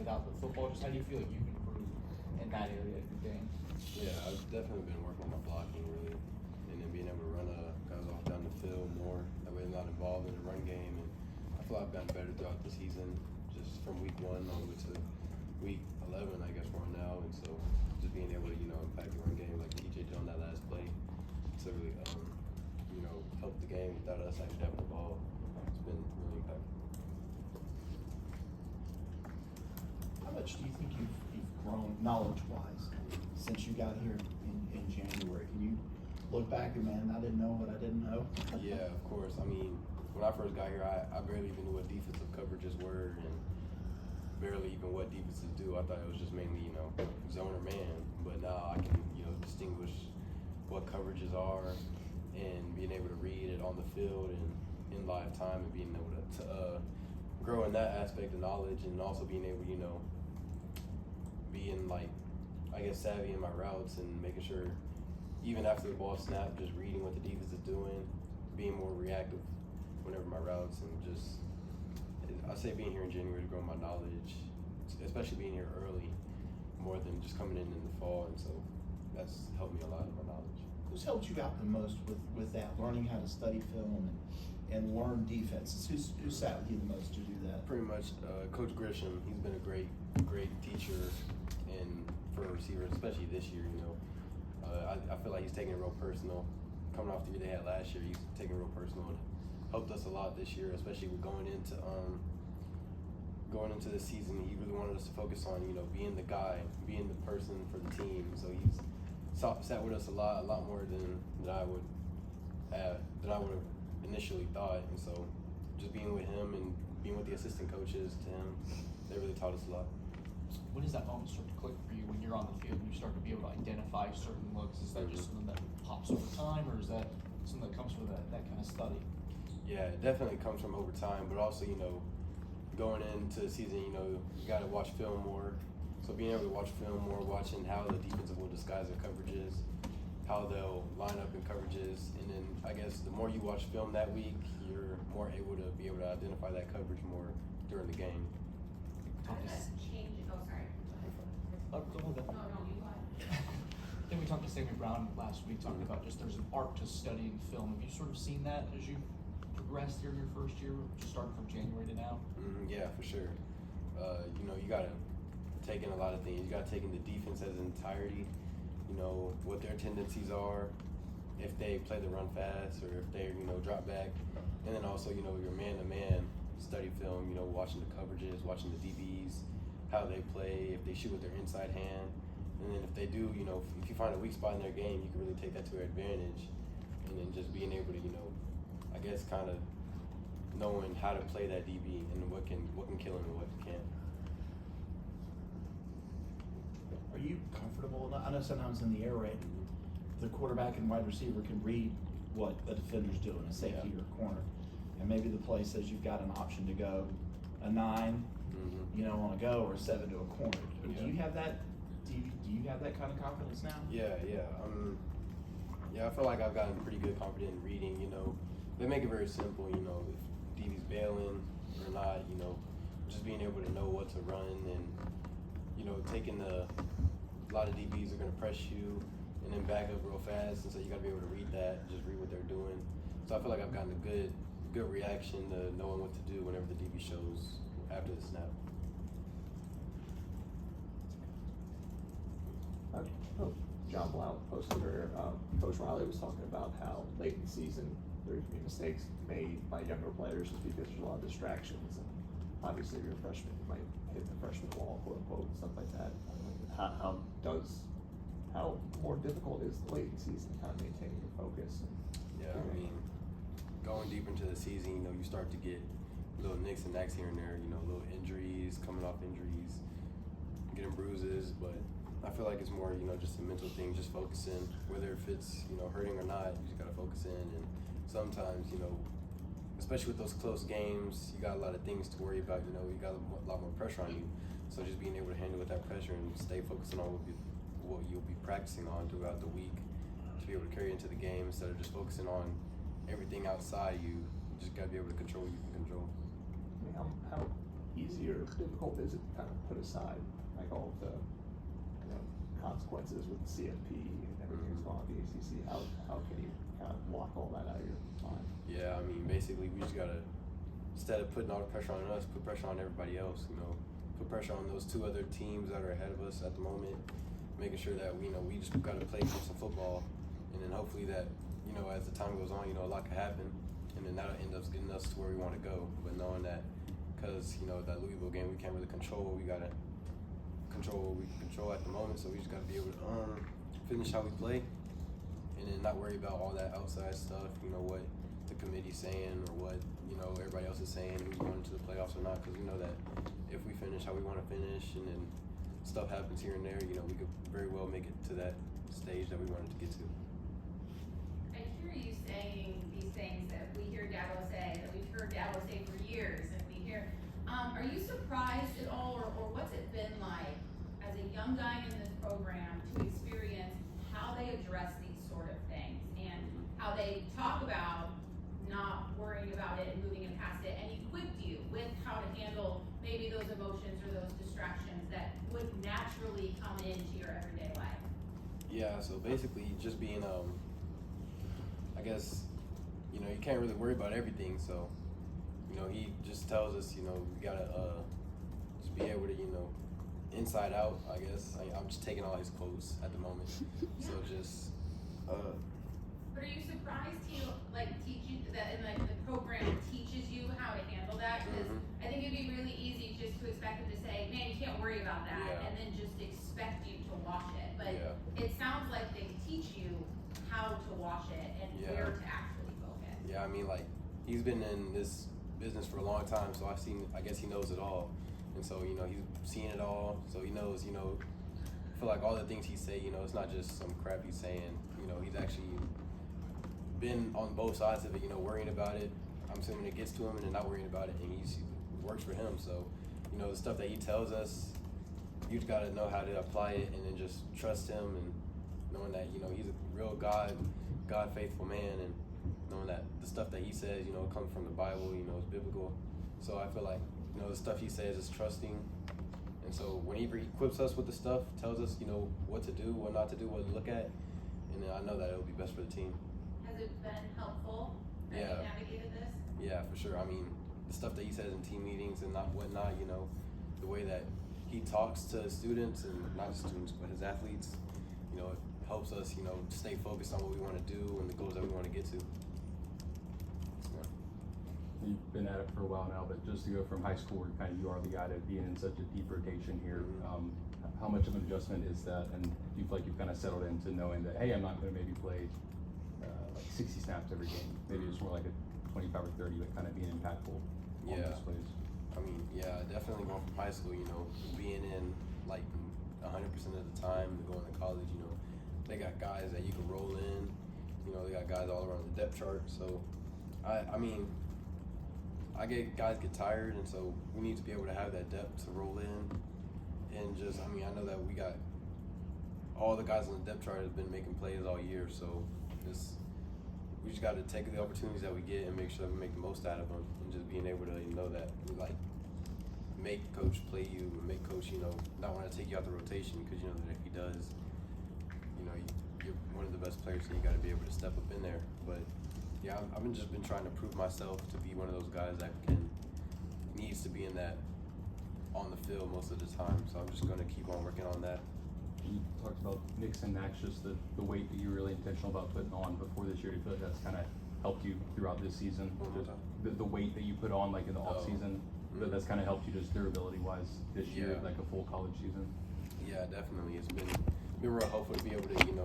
without the football. Just how do you feel like you've improved in that area of your game? Yeah, I've definitely been working on my blocking really, and then being able to run guys off down the field more. That way, I'm not involved in the run game, and I feel like I've gotten better throughout the season, just from week 1 all the way to week 11, I guess we're on now, and so just being able to impact the run game like TJ did on that last play to really help the game without us actually having the ball. It's been really impactful. How much do you think you've grown knowledge-wise since you got here in January? Can you look back and, man, I didn't know what I didn't know? Yeah, of course. I mean, when I first got here, I barely even knew what defensive coverages were and barely even what defenses do. I thought it was just mainly, zone or man. But now I can, distinguish what coverages are and being able to read it on the field and in live time and being able to grow in that aspect of knowledge and also being able, being like, I guess, savvy in my routes and making sure even after the ball snapped, just reading what the defense is doing, being more reactive whenever my routes, and just, I say being here in January to grow my knowledge, especially being here early, more than just coming in the fall, and so that's helped me a lot in my knowledge. Who's helped you out the most with that, learning how to study film and learn defenses? Who sat with you the most to do that? Pretty much Coach Grisham. He's been a great teacher for receivers, especially this year, I feel like he's taking it real personal. Coming off the year they had last year, he's taking it real personal and helped us a lot this year, especially with going into the season. He really wanted us to focus on, being the guy, being the person for the team. So he's sat with us a lot more than I would have initially thought. And so just being with him and being with the assistant coaches to him, they really taught us a lot. When does that moment start to click for you when you're on the field and you start to be able to identify certain looks? Is that just something that pops over time, or is that something that comes from that kind of study? Yeah, it definitely comes from over time, but also, going into the season, you got to watch film more. So being able to watch film more, watching how the defensive will disguise their coverages, how they'll line up in coverages, and then I guess the more you watch film that week, you're more able to be able to identify that coverage more during the game. How does that change? Oh, sorry. Go ahead. No, you go ahead. I think we talked to Sammy Brown last week, talking about just there's an art to studying film. Have you sort of seen that as you progressed here in your first year, starting from January to now? Yeah, for sure. You got to take in a lot of things. You got to take in the defense as an entirety, what their tendencies are, if they play the run fast or if they, drop back. And then also, your man-to-man study film, watching the coverages, watching the DBs, how they play, if they shoot with their inside hand. And then if they do, if you find a weak spot in their game, you can really take that to their advantage. And then just being able to, I guess kind of knowing how to play that DB and what can kill him and what can't. Are you comfortable? I know sometimes in the air raid, the quarterback and wide receiver can read what a defender's doing, a safety or a corner. And maybe the play says you've got an option to go a 9, on a go, or a 7 to a corner. Yeah. Do you have that? Do you have that kind of confidence now? Yeah. I feel like I've gotten pretty good confident in reading. They make it very simple. If DB's bailing or not. Just being able to know what to run and taking a lot of DBs are going to press you and then back up real fast, and so you got to be able to read that, just read what they're doing. So I feel like I've gotten a good reaction to knowing what to do whenever the DB shows after the snap. John Blount posted earlier, Coach Riley was talking about how late in the season there can be mistakes made by younger players just because there's a lot of distractions, and obviously you're a freshman, you might hit the freshman wall, quote unquote, and stuff like that. How more difficult is the late in season kind of maintaining your focus? Yeah, I mean, going deep into the season, you start to get little nicks and knacks here and there, little injuries, coming off injuries, getting bruises, but I feel like it's more, just a mental thing, just focusing, whether if it's, hurting or not, you just gotta focus in. And sometimes, especially with those close games, you got a lot of things to worry about, you got a lot more pressure on you. So just being able to handle with that pressure and stay focusing on what you'll be practicing on throughout the week to be able to carry into the game instead of just focusing on everything outside you. You just gotta be able to control what you can control. I mean, how easier, difficult is it to kind of put aside like all of the, you know, consequences with the CFP and everything that's going on at the ACC? How can you kind of block all that out of your mind? Yeah, I mean, basically, we just gotta, instead of putting all the pressure on us, put pressure on everybody else. You know, put pressure on those two other teams that are ahead of us at the moment, making sure that we just gotta play some football, and then hopefully that, you know, as the time goes on, you know, a lot can happen, and then that'll end up getting us to where we want to go. But knowing that, because you know that Louisville game, we can't really control what we gotta control what we can control at the moment. So we just gotta be able to finish how we play, and then not worry about all that outside stuff. You know, what the committee's saying or what, you know, everybody else is saying, who's going into the playoffs or not, because we know that if we finish how we want to finish and then stuff happens here and there, you know, we could very well make it to that stage that we wanted to get to. I hear you saying these things that we hear Dabo say, that we've heard Dabo say for years, and we hear, are you surprised at all, or what's it been like as a young guy in this program to experience how they address these sort of things and how they talk about not worrying about it and moving it past it, and equipped you with how to handle maybe those emotions or those distractions that would naturally come into your everyday life? Yeah, so basically just being, I guess, you know, you can't really worry about everything, so, you know, he just tells us, you know, we gotta just be able to, you know, inside out, I guess. I'm just taking all his quotes at the moment, so just, But are you surprised he teach you that, and like the program teaches you how to handle that? Because I think it'd be really easy just to expect him to say, "Man, you can't worry about that," Yeah. and then just expect you to wash it. But Yeah. it sounds like they teach you how to wash it and Yeah. where to actually focus. yeah, I mean, like, he's been in this business for a long time, so I guess he knows it all. And so, you know, he's seen it all, so he knows, you know, I feel like all the things he say, you know, it's not just some crap he's saying. You know, he's actually been on both sides of it, you know, worrying about it. I'm assuming it gets to him and then not worrying about it, and it works for him. So, you know, the stuff that he tells us, you just gotta know how to apply it and then just trust him, and knowing that, you know, he's a real God faithful man, and knowing that the stuff that he says, you know, comes from the Bible, you know, it's biblical. So I feel like, you know, the stuff he says is trusting. And so whenever he equips us with the stuff, tells us, you know, what to do, what not to do, what to look at, and then I know that it'll be best for the team. Has it been helpful that Yeah. you navigated this? Yeah, for sure. I mean, the stuff that he says in team meetings and whatnot, you know, the way that he talks to students, and not just students, but his athletes, you know, it helps us, you know, stay focused on what we want to do and the goals that we want to get to. Yeah. You've been at it for a while now, but just to go from high school, where kind of you are the guy to being in such a deep rotation here, how much of an adjustment is that? And do you feel like you've kind of settled into knowing that, hey, I'm not going to maybe play like 60 snaps every game. Maybe it's more like a 25 or 30, but kind of being impactful on Yeah. those plays. I mean, yeah, definitely going from high school, you know, being in like 100% of the time, going to college, you know, they got guys that you can roll in, you know, they got guys all around the depth chart. So, I mean, guys get tired, and so we need to be able to have that depth to roll in. And just, I mean, I know that we got all the guys on the depth chart have been making plays all year, so we just got to take the opportunities that we get and make sure that we make the most out of them, and just being able to, you know, that we like make coach play you, make coach, you know, not want to take you out the rotation, because you know that if he does, you know, you're one of the best players, so you got to be able to step up in there. But yeah, I've just been trying to prove myself to be one of those guys that needs to be in that on the field most of the time. So I'm just going to keep on working on that. You talked about mix and match, just the weight that you're really intentional about putting on before this year. Do you feel like that's kind of helped you throughout this season? One more time. The weight that you put on, like in the off season, that's kind of helped you just durability wise this year, Yeah. like a full college season. Yeah, definitely. It's been real helpful to be able to, you know,